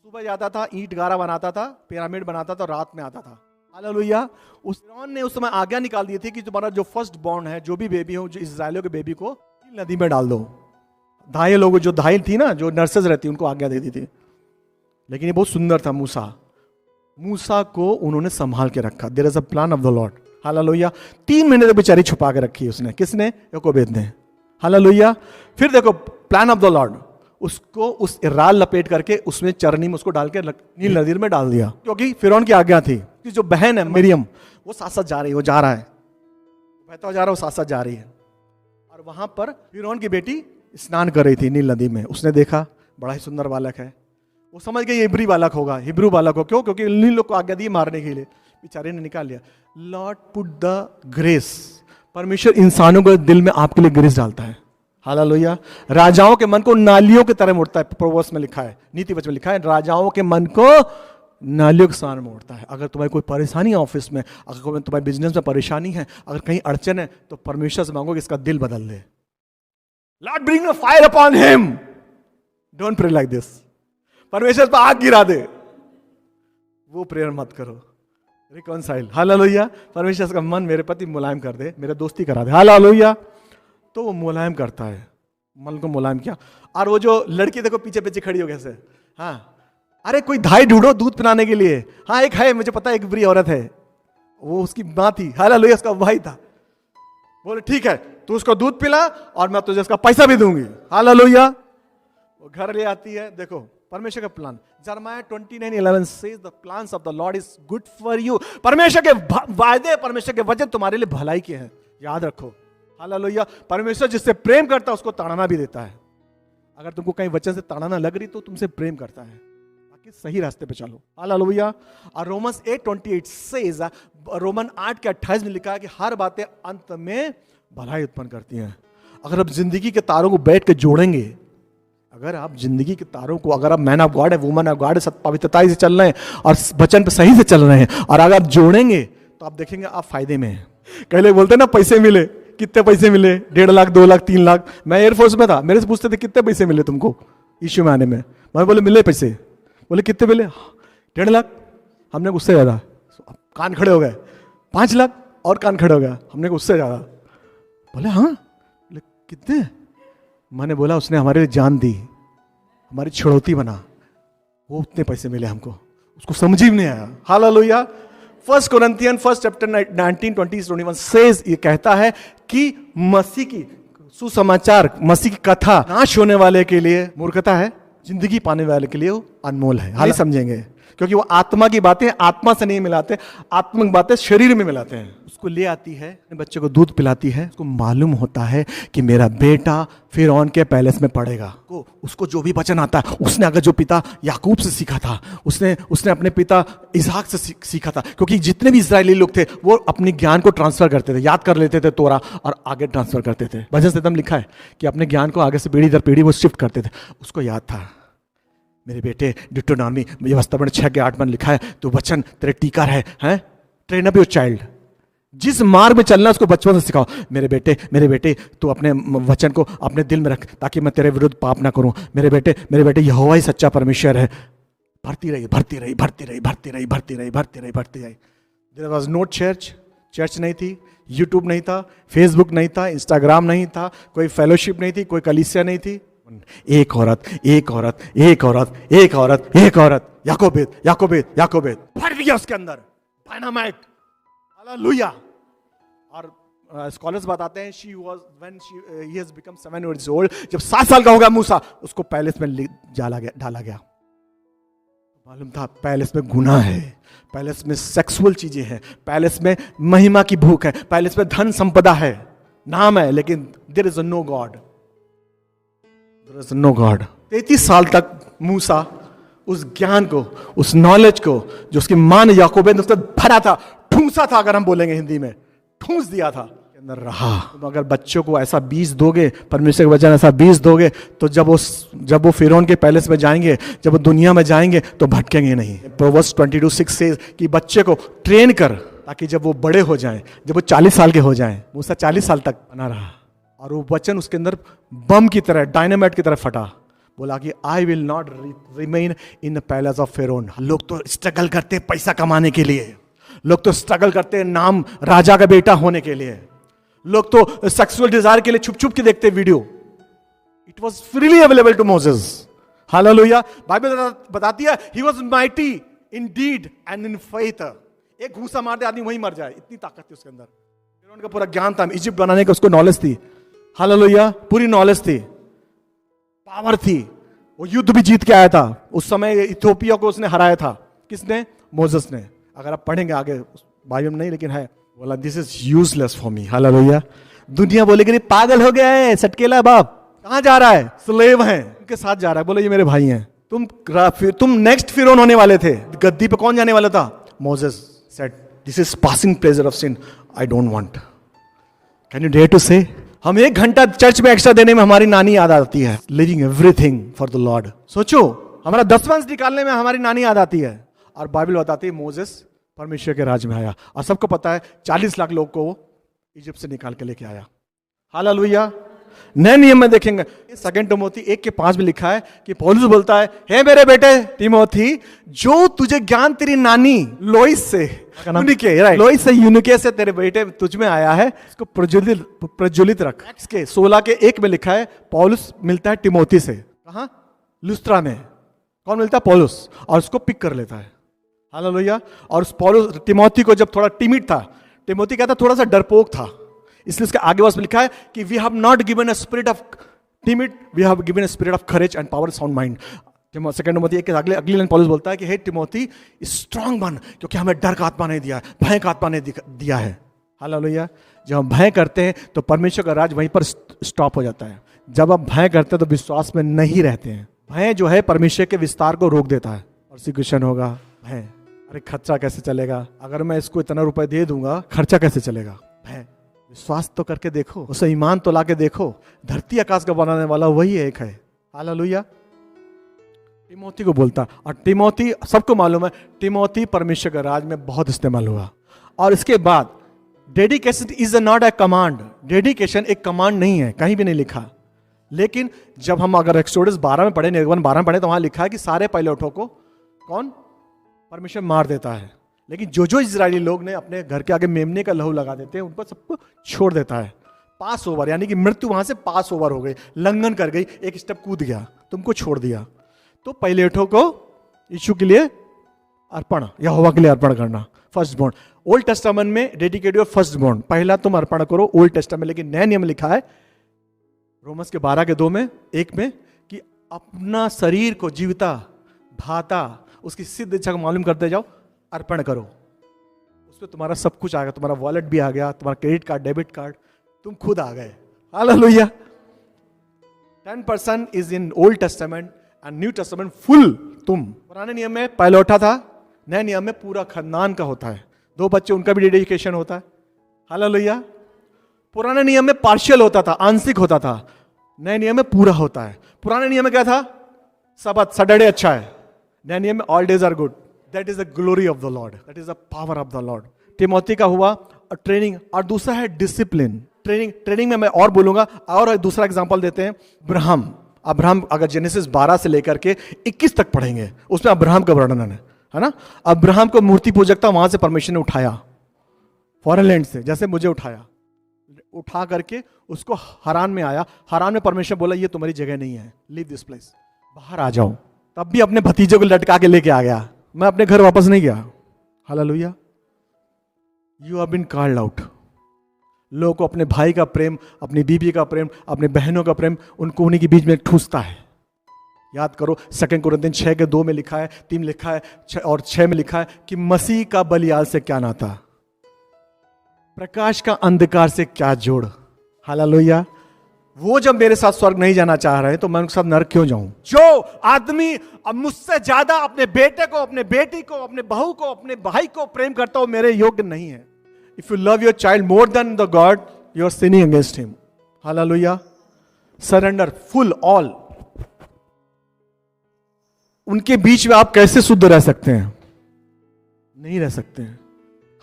सुबह जाता था, ईंट गारा बनाता था, पिरामिड बनाता था, रात में आता था। हालेलुया। उस फिरौन ने उस समय आज्ञा निकाल दी थी कि तुम्हारा जो फर्स्ट बॉर्न है, जो भी बेबी हो, जो इस्राएलियों के बेबी को नील नदी में डाल दो। धाये लोग, जो धायल थी ना, जो नर्सेज रहती, उनको आज्ञा दे दी थी। लेकिन ये बहुत सुंदर था मूसा को उन्होंने संभाल के रखा। There is a plan of the lord. Hallelujah. 3 महीने तक बेचारी छुपा के रखी उसने। किसने? यकोबेद ने। हालेलुया। फिर देखो प्लान ऑफ द लॉर्ड, उसको उस राल लपेट करके उसमें चरनी में उसको डाल के नील नदी में डाल दिया, क्योंकि फिरौन की आज्ञा थी कि जो बहन है मरियम, वो साथ साथ जा रही है, वो जा रहा है, बहता जा रहा है, वो साथ साथ जा रही है। और वहां पर फिरौन की बेटी स्नान कर रही थी नील नदी में। उसने देखा बड़ा ही सुंदर बालक है, वो समझ गई हिब्रू बालक होगा, हिब्रू बालक हो। क्यों? क्योंकि इन लोग को आज्ञा दी मारने के लिए, बेचारे ने निकाल लिया। लॉर्ड पुट द ग्रेस, परमेश्वर इंसानों के दिल में आपके लिए ग्रेस डालता है। हालेलुया। राजाओं के मन को नालियों की तरह मोड़ता है। प्रोवर्ब्स में लिखा है, नीति वचन में लिखा है, राजाओं के मन को नालियों के समान मोड़ता है। अगर तुम्हारी कोई परेशानी है ऑफिस में, अगर तुम्हारे बिजनेस में परेशानी है, अगर कहीं अड़चन है, तो परमेश्वर से मांगो कि इसका दिल बदल दे। Lord bring a fire upon him. Don't pray like this. परमेश्वर पर आग गिरा दे, वो प्रेयर मत करो। रिकॉन्साइल। हालेलुया। परमेश्वर का मन मेरे प्रति मुलायम कर दे, मेरे दोस्ती करा दे। हालेलुया। तो वो मुलायम करता है, मन को मुलायम किया। और वो जो लड़की देखो पीछे पीछे खड़ी हो कैसे, हाँ, अरे कोई धाई ढूंढो दूध पिलाने के लिए। हाँ एक है, मुझे पता है, एक बुरी औरत है, वो उसकी माँ थी। हालेलुया। उसका भाई था। बोले ठीक है, तू उसको दूध पिला और मैं तुझे उसका पैसा भी दूंगी। हालेलुया। वो घर ले आती है। देखो परमेश्वर का plan. जरमाया 29:11 says the plans of the Lord is good for you। परमेश्वर के वायदे, परमेश्वर के वचन तुम्हारे लिए भलाई के हैं, याद रखो। हालेलुया। परमेश्वर जिससे प्रेम करता है उसको ताड़ना भी देता है। अगर तुमको कहीं वचन से ताड़ना लग रही तो तुमसे प्रेम करता है, ताकि सही रास्ते पे चलो। हालेलुया। और रोमन्स 8:28 सेज, रोमन 8:28 में लिखा है कि हर बातें अंत में भलाई उत्पन्न करती हैं। अगर आप जिंदगी के तारों को बैठ के जोड़ेंगे, अगर आप जिंदगी के तारों को, अगर आप मैन ऑफ गॉड है, वुमन ऑफ गॉड है, पवित्रताई से चल रहे हैं और वचन पे सही से चल रहे हैं, और अगर आप जोड़ेंगे तो आप देखेंगे आप फायदे में हैं। कई लोग बोलते हैं ना पैसे मिले, कितने पैसे मिले? 1.5 लाख, 2 लाख, 3 लाख। मैं एयरफोर्स में था, मेरे से पूछते थे कितने पैसे मिले तुमको यीशु में आने में। मैं बोले मिले पैसे। बोले कितने मिले? 1.5 लाख। हमने उससे ज्यादा। कान खड़े हो गए। 5 लाख और कान खड़े हो गया। हमने उससे ज्यादा। बोले हाँ। बोले कितने? मैंने बोला उसने हमारे लिए जान दी, हमारी छड़ौती बना, वो उतने पैसे मिले हमको। उसको समझ ही नहीं आया। हालेलुया। 1 Corinthians 1 chapter 19:20-21 says, ये कहता है कि मसीह की सुसमाचार, मसीह की कथा नाश होने वाले के लिए मूर्खता है, जिंदगी पाने वाले के लिए वो अनमोल है। हाल समझेंगे। क्योंकि वो आत्मा की बातें आत्मा से नहीं मिलाते, आत्मिक बातें शरीर में मिलाते हैं। उसको ले आती है, अपने बच्चे को दूध पिलाती है, उसको मालूम होता है कि मेरा बेटा फिरौन के पैलेस में पड़ेगा। उसको जो भी वचन आता है, उसने अगर जो पिता याकूब से सीखा था, उसने अपने पिता इसहाक से सीखा था, क्योंकि जितने भी इजरायली लोग थे वो अपने ज्ञान को ट्रांसफर करते थे, याद कर लेते थे तोरा और आगे ट्रांसफर करते थे। भजन संहिता में लिखा है कि अपने ज्ञान को आगे से पीढ़ी दर पीढ़ी वो शिफ्ट करते थे। उसको याद था, मेरे बेटे, डिट्रोनॉमी व्यवस्था में 6:8 में लिखा है, तो वचन तेरे टीकर है, ट्रेन अप योर चाइल्ड। जिस मार्ग में चलना उसको बचपन से सिखाओ। मेरे बेटे तू अपने वचन को अपने दिल में रख, ताकि मैं तेरे विरुद्ध पाप ना करूं। मेरे बेटे यहोवा ही सच्चा परमेश्वर है। भरती रही। देयर वाज नो चर्च नहीं थी, यूट्यूब नहीं था, फेसबुक नहीं था, इंस्टाग्राम नहीं था, कोई फेलोशिप नहीं थी, कोई कलीसिया नहीं थी। एक औरत, याकोबेद भर दिया उसके अंदर, डायनामाइट। हालेलुया। और स्कॉलर्स बताते हैं he has become 7 years old, जब 7 साल का होगा मूसा, उसको पैलेस में डाला गया। मालूम था पैलेस में गुनाह है, पैलेस में सेक्सुअल चीजें हैं, पैलेस में महिमा की भूख है, पैलेस में धन संपदा है, नाम है, लेकिन देयर इज नो गॉड। 33 साल तक मूसा उस ज्ञान को, उस नॉलेज को जो उसकी मां ने याकूब ने उसने भरा था, ठूंसा था, अगर हम बोलेंगे हिंदी में, ठूंस दिया था, के अंदर रहा। तुम अगर बच्चों को ऐसा बीज दोगे, परमेश्वर के वचन ऐसा बीज दोगे, तो जब वो फिरौन के पैलेस में जाएंगे, जब वो दुनिया में जाएंगे, तो भटकेंगे नहीं। प्रोवर्ब्स 22:6 से कि बच्चे को ट्रेन कर, ताकि जब वो बड़े हो जाएं, जब वो 40 साल के हो जाएं। मूसा 40 साल तक बना रहा, और वो वचन उसके अंदर बम की तरह, डायनामाइट की तरह फटा। बोला कि I will not remain in the palace of फिरौन। लोग तो स्ट्रगल करते हैं पैसा कमाने के लिए, लोग तो स्ट्रगल करते हैं नाम राजा का बेटा होने के लिए, लोग तो सेक्सुअल डिजायर के लिए छुप छुप के देखते video. It was freely available to Moses. Hallelujah. Bible बताती है he was mighty in deed and in faith. एक घूसा मार दे आदमी वहीं मर जाए, इतनी ताकत थी उसके अंदर। फिरौन का पूरा ज्ञान था, इजिप्ट बनाने का उसको नॉलेज थी। हालेलुया। पूरी नॉलेज थी, पावर थी, वो युद्ध भी जीत के आया था। उस समय इथियोपिया को उसने हराया था। किसने? मोसेस ने। अगर आप पढ़ेंगे आगे, बाइबल में नहीं लेकिन है, बोला this is useless for me. Hallelujah. दुनिया बोलेगी नहीं, पागल हो गया है, सटकेला बाप, कहां जा रहा है, स्लेव है, उनके साथ जा रहा है। बोले ये मेरे भाई हैं। तुम नेक्स्ट फिरौन होने वाले थे। गद्दी पे कौन जाने वाला था? Moses said this is passing pleasure of sin, I don't want. Can you dare to say? हम 1 घंटा चर्च में एक्स्ट्रा देने में हमारी नानी याद आती है। Living everything for the Lord. सोचो, हमारा 10 वंश निकालने में हमारी नानी याद आती है। और बाइबल बताती है मोसेस परमेश्वर के राज में आया, और सबको पता है 40 लाख लोग को वो इजिप्ट से निकाल के लेके आया। हालेलुया। नए नियम में देखेंगे, 2 तिमोथी 1:5 में लिखा है कि पौलुस बोलता है, हे मेरे बेटे तिमोथी, जो तुझे ज्ञान तेरी नानी लोइस से लोइस से यूनिके से तेरे बेटे तुझ में आया है, इसको प्रज्वलित रख। इसके 16:1 में लिखा है पौलुस मिलता है तिमोथी से। कहां? लुस्त्रा में। कौन मिलता है? पौलुस। और उसको पिक कर लेता है। हालेलुया। और उस पौलुस तिमोथी को जब थोड़ा टिमिड था, तिमोथी कहता थोड़ा सा डरपोक था, इसलिए उसके आगे वर्ष में लिखा है कि we have not given a spirit of timid, we have given a spirit of courage and power sound mind. 2 Timothy के अगली लाइन पौलुस बोलता है कि हे तिमोथी स्ट्रांग बन, क्योंकि हमें डर का आत्मा नहीं दिया है, भय का आत्मा नहीं दिया है। हालेलुया। जब हम भय करते हैं तो परमेश्वर का राज वहीं पर स्टॉप हो जाता है। जब आप भय करते हैं तो विश्वास में नहीं रहते हैं। भय जो है परमेश्वर के विस्तार को रोक देता है। परसिक्यूशन होगा, भय, अरे खर्चा कैसे चलेगा, अगर मैं इसको इतना रुपए दे दूंगा खर्चा कैसे चलेगा, भय। विश्वास तो करके देखो, उसे ईमान तो लाके देखो, धरती आकाश का बनाने वाला वही एक है। हालेलुया। तिमोथी को बोलता, और तिमोथी सबको मालूम है, तिमोथी परमेश्वर के राज में बहुत इस्तेमाल हुआ। और इसके बाद dedication is not a command. Dedication एक कमांड नहीं है, कहीं भी नहीं लिखा। लेकिन जब हम अगर एक्सोडस 12 में पढ़े, निर्गमन 12 में पढ़े, तो वहां लिखा है कि सारे पायलटों को कौन? परमेश्वर मार देता है। लेकिन जो इजरायली लोग ने अपने घर के आगे मेमने का लहू लगा देते हैं, उन पर सबको छोड़ देता है। पास ओवर, यानी कि मृत्यु वहां से पास ओवर हो गई, लंघन कर गई, एक स्टेप कूद गया, तुमको छोड़ दिया। तो पायलटों को यीशु के लिए अर्पण, यहोवा के लिए अर्पण करना, फर्स्ट बॉर्न। ओल्ड टेस्टामेंट में डेडिकेट योर फर्स्ट बॉर्न, पहला तुम अर्पण करो, ओल्ड टेस्टामेंट। लेकिन नए नियम लिखा है रोमस के 12:2 में, 1 में, कि अपना शरीर को जीविता, भाता उसकी सिद्ध इच्छा को मालूम करते जाओ, अर्पण करो, उस पर तुम्हारा सब कुछ आ गया, तुम्हारा वॉलेट भी आ गया, तुम्हारा क्रेडिट कार्ड, डेबिट कार्ड, तुम खुद आ गए। Hallelujah. 10% is in old testament and new testament full तुम। पुराने नियम में पहलौठा था, नए नियम में पूरा खानदान का होता है। 2 बच्चे उनका भी डेडिकेशन होता है। हालेलुया। पुराने नियम में पार्शियल होता था, आंशिक होता था, नए नियम में पूरा होता है। पुराने नियम में क्या था? सबत सैटरडे अच्छा है, नए नियम में all days are good. That is the glory of the lord, that is the power of the lord. Timothy का हुआ ट्रेनिंग, और दूसरा है डिसिप्लिन। ट्रेनिंग में मैं और बोलूंगा, और दूसरा एग्जांपल देते हैं, अब्राहम अगर जेनेसिस 12 से लेकर के 21 तक पढ़ेंगे, उसमें अब्राहम का वर्णन है ना। अब्राहम को मूर्ति पूजक था, वहां से परमेश्वर ने उठाया, फॉरेन लैंड से, जैसे मुझे उठा करके उसको हरान में आया। हरान में परमेश्वर बोला ये तुम्हारी जगह नहीं है, लीव दिस प्लेस, बाहर आ जाओ। तब भी अपने भतीजे को लटका के लेके आ गया, मैं अपने घर वापस नहीं गया। Hallelujah. You have been called out. लोगों को अपने भाई का प्रेम, अपनी बीबी का प्रेम, अपने बहनों का प्रेम, उनको उन्हीं के बीच में ठूसता है। याद करो 2 कुरिन्थियन 6:2 में लिखा है, 3 लिखा है और 6 में लिखा है कि मसीह का बलियाल से क्या नाता, प्रकाश का अंधकार से क्या जोड़। हालेलुया। वो जब मेरे साथ स्वर्ग नहीं जाना चाह रहे तो मैं उनके साथ नरक क्यों जाऊं? जो आदमी अब मुझसे ज्यादा अपने बेटे को, अपने बेटी को, अपने बहू को, अपने भाई को प्रेम करता हो, मेरे योग्य नहीं है। If you love your child more than the god, you are sinning against him. Hallelujah. Surrender, full, all. उनके बीच में आप कैसे शुद्ध रह सकते हैं? नहीं रह सकते हैं।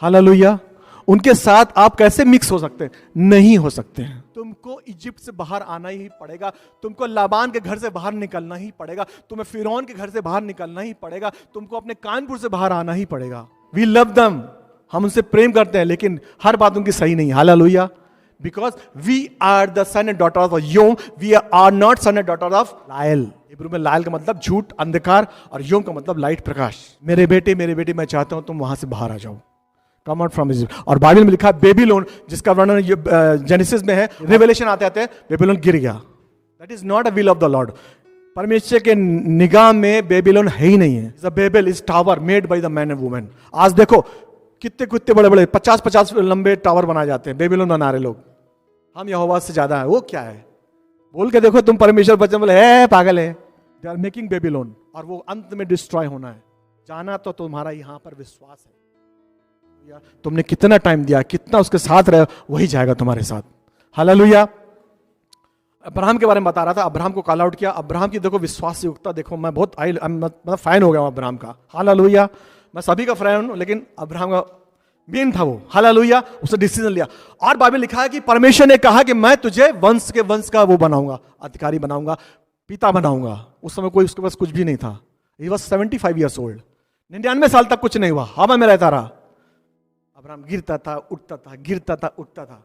हालेलुया। उनके साथ आप कैसे मिक्स हो सकते हैं? नहीं हो सकते हैं। तुमको इजिप्ट से बाहर आना ही पड़ेगा, तुमको लाबान के घर से बाहर निकलना ही पड़ेगा, तुम्हें फिरौन के घर से बाहर निकलना ही पड़ेगा, तुमको अपने कानपुर से बाहर आना ही पड़ेगा। वी लव देम, हम उनसे प्रेम करते हैं, लेकिन हर बात उनकी सही नहीं। Hallelujah. Because we are the son and daughter of Yom, we are not son and daughter of Lyle. Hebrew में लायल का मतलब झूठ, अंधकार, और योम का मतलब लाइट, प्रकाश। मेरे बेटे, मेरे बेटी, मैं चाहता हूं तुम वहां से बाहर आ जाओ, कम आउट फ्रॉम इजिप्ट। और बाइबल में लिखा है बेबीलोन, जिसका वर्णन जेनेसिस में है, रिवेलेशन आते आते बेबीलोन गिर गया। That is not a will of the lord. परमेश्वर के निगाह में बेबीलोन है ही नहीं है। Is a Babel, is tower made by the man and women. आज देखो कितने कितने बड़े बड़े 50-50 लंबे टावर बनाए जाते हैं, बेबीलोन बना रहे लोग। हम यहोवा से ज्यादा है, वो क्या है? बोल के देखो तुम परमेश्वर बच्चे, बोले है पागल है। दे आर मेकिंग बेबीलोन, और वो अंत में डिस्ट्रॉय होना है। जाना तो तुम्हारा यहां पर विश्वास है। तुमने कितना टाइम दिया, कितना उसके साथ रहे, वही जाएगा तुम्हारे साथ। हालेलुया। अब्राहम के बारे में बता रहा था, अब्राहम को कॉल आउट किया। अब्राहम की देखो विश्वास युक्ता, देखो मैं बहुत मतलब फैन हो गया हूं अब्राहम का। हालेलुया। मैं सभी का फैन हूं, लेकिन अब्राहम का मेन था वो। हालेलुया। उसने डिसीजन लिया, और बाइबल लिखा है कि परमेश्वर ने कहा कि मैं तुझे वंश के वंश का वो बनाऊंगा, अधिकारी बनाऊंगा, पिता बनाऊंगा। उस समय कोई उसके पास कुछ भी नहीं था। He was 75 years old. 99 साल तक कुछ नहीं हुआ, हवा में रहता रहा। अब्राहम गिरता था, उठता था, गिरता था, उठता था।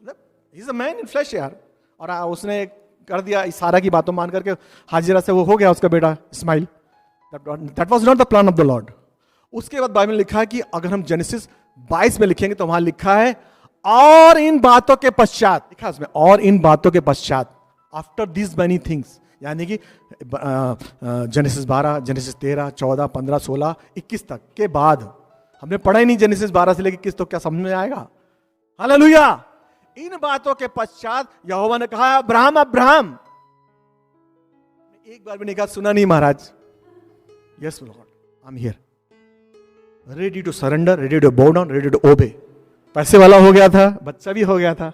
मतलब he is a man in flash यार। और उसने कर दिया सारा की बातों मान करके, हाजिरा से वो हो गया उसका बेटा Ishmael. That was not the plan of the lord. उसके बाद बाइबल में लिखा है कि अगर हम जेनेसिस 22 में लिखेंगे तो वहां लिखा है और इन बातों के पश्चात, लिखा उसमें और इन बातों के पश्चात, आफ्टर दिस मेनी थिंग्स, यानी कि जेनेसिस 12, जेनेसिस 13, 14, 15, 16, 21 तक के बाद। हमने पढ़ा ही नहीं जेनेसिस 12 से लेकर 21 तो क्या समझ में आएगा? हालेलुया। इन बातों के पश्चात यहोवा ने कहा अब्राहम, अब्राहम। एक बार भी नहीं कहा सुना नहीं महाराज। Yes lord, I am here, ready to surrender, ready to bow down, ready to obey. पैसे वाला हो गया था, बच्चा भी हो गया था।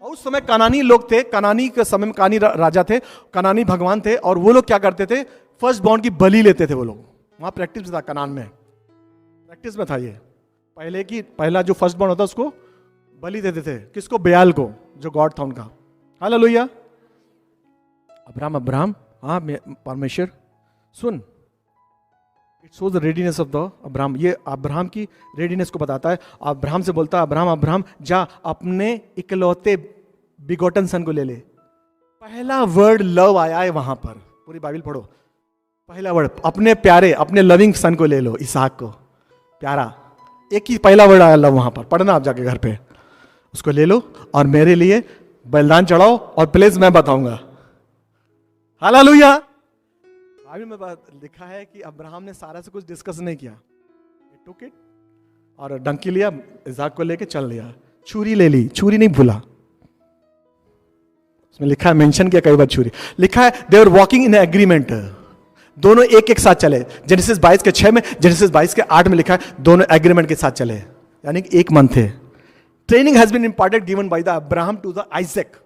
और उस समय कनानी लोग थे, कनानी के समय में कनानी राजा थे, कनानी भगवान थे, और वो लोग क्या करते थे? फर्स्ट बॉर्न की बलि लेते थे वो लोग। वहां प्रैक्टिस था, कनान में प्रैक्टिस में था ये। पहला जो फर्स्ट बॉर्न होता उसको बलि देते थे। किसको? बयाल को, जो गॉड था उनका। हालेलुया। अब्राहम, अब्राहम, हाँ परमेश्वर सुन। It shows the readiness of the Abraham. ये अब्राहम की रेडीनेस को बताता है। अब्राहम से बोलता है अब्राहम, अब्राहम जा अपने इकलौते बिगोटन सन को ले ले। पहला वर्ड लव आया है वहां पर, पूरी बाइबल पढ़ो। पहला वर्ड, अपने प्यारे, अपने लविंग सन को ले लो, इसहाक को, प्यारा। एक ही पहला वर्ड आया लव वहां पर, पढ़ना आप जाके घर पे। उसको ले लो और मेरे लिए बलिदान चढ़ाओ, और प्लेस मैं बताऊंगा। हालेलुया। बाइबल में बात लिखा है कि अब्राहम ने सारा से कुछ डिस्कस नहीं किया, टुक इट और डंकी लिया, इसाक को लेके चल लिया, छुरी ले ली, छुरी नहीं भूला। उसमें लिखा है, मेंशन किया कई बार छुरी, लिखा है दे वर वॉकिंग इन एग्रीमेंट, दोनों एक एक साथ चले। जेनेसिस 22 के 6 में, जेनेसिस 22 के 8 में लिखा है दोनों एग्रीमेंट के साथ चले, यानी कि एक मन थे। Training has been imparted given by the Abraham to the Isaac.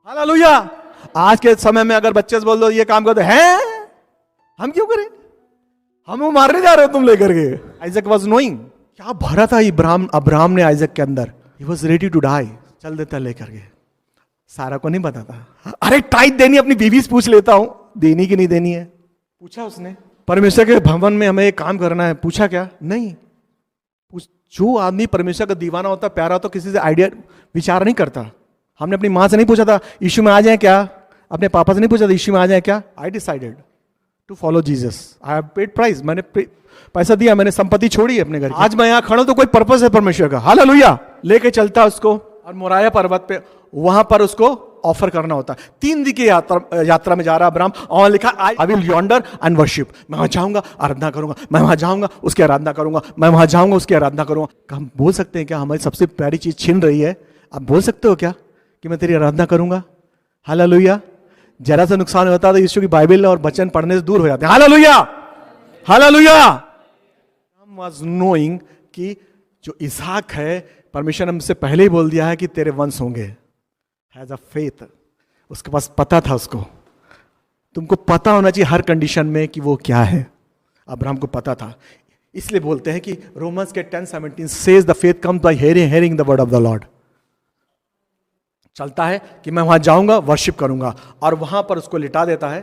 Hallelujah. आज के समय में अगर बच्चे से बोल दो ये काम कर दो, हैं हम क्यों करें, हम वो मारने जा रहे हो तुम लेकर के। आइजैक वाज नोइंग, क्या भरा था अब्राहम ने आइजैक के अंदर, he was ready to die, चल देता लेकर के। सारा को नहीं पता था। अरे टाइट देनी अपनी बीवी से पूछ लेता हूं, देनी कि नहीं देनी है, पूछा उसने। परमेश्वर के भवन में हमें एक काम करना है, पूछा क्या? नहीं। जो आदमी परमेश्वर का दीवाना होता, प्यारा होता, किसी से आइडिया विचार नहीं करता। हमने अपनी माँ से नहीं पूछा था यीशु में आ जाए क्या, अपने पापा से नहीं पूछा था यीशु में आ जाए क्या। I decided to follow Jesus, I have paid price, मैंने पैसा दिया, मैंने संपत्ति छोड़ी है अपने घर की। आज मैं यहाँ खड़ा हूं तो कोई पर्पस है परमेश्वर का। हालेलुया। लेके चलता उसको और मोराया पर्वत पे, वहां पर उसको ऑफर करना होता है। 3 दिन की यात्रा में जा रहा अब्राहम, और लिखा I will yonder and worship, मैं वहां जाऊंगा आराधना करूंगा, मैं वहां जाऊंगा उसकी आराधना करूंगा, मैं वहां जाऊंगा उसकी आराधना करूंगा। हम बोल सकते हैं क्या हमारी सबसे प्यारी चीज छीन रही है? आप बोल सकते हो क्या कि मैं तेरी आराधना करूंगा? हालेलुया। जरा सा नुकसान होता है तो यीशु की बाइबल और वचन पढ़ने से दूर हो जाते हैं। Hallelujah, hallelujah. हम वाज नोइंग कि जो इसहाक है, परमेश्वर ने हमसे पहले ही बोल दिया है कि तेरे वंश होंगे। हैज अ फेथ, उसके पास पता था उसको। तुमको पता होना चाहिए हर कंडीशन में कि वो क्या है। अब्राहम को पता था, इसलिए बोलते हैं कि रोमन्स के 10:17 says the faith comes by hearing the word of the Lord. चलता है कि मैं वहां जाऊंगा, वर्शिप करूंगा, और वहां पर उसको लिटा देता है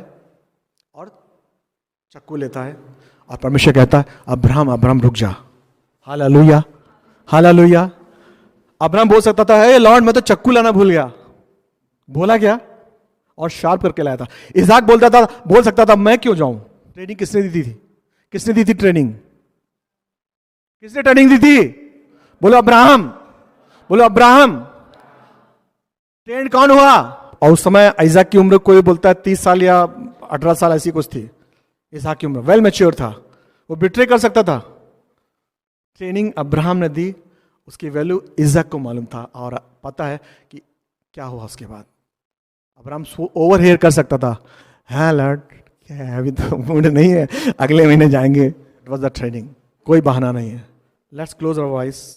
और चक्कू लेता है, और परमेश्वर कहता है अब्राहम रुक जा। Hallelujah, hallelujah. अब्राहम बोल सकता था हे लॉर्ड मैं तो चक्कू लाना भूल गया, बोला क्या? और शार्प करके लाया था। इसहाक बोल सकता था मैं क्यों जाऊं। ट्रेनिंग किसने दी थी? किसने दी थी ट्रेनिंग? किसने ट्रेनिंग दी थी? बोलो अब्राहम, बोलो अब्राहम। ट्रेंड कौन हुआ? और उस समय इसहाक की उम्र कोई बोलता है 30 साल या 18 साल ऐसी कुछ थी। इसहाक की उम्र वेल मैच्योर था, वो बिट्रे कर सकता था। ट्रेनिंग अब्राहम ने दी, उसकी वैल्यू इसहाक को मालूम था, और पता है कि क्या हुआ उसके बाद। अब्राहम ओवर हेयर कर सकता था, हाँ लॉर्ड क्या है अभी तो मूड नहीं है, अगले महीने जाएंगे। इट वॉज द ट्रेनिंग, कोई बहाना नहीं है। Let's close our voice.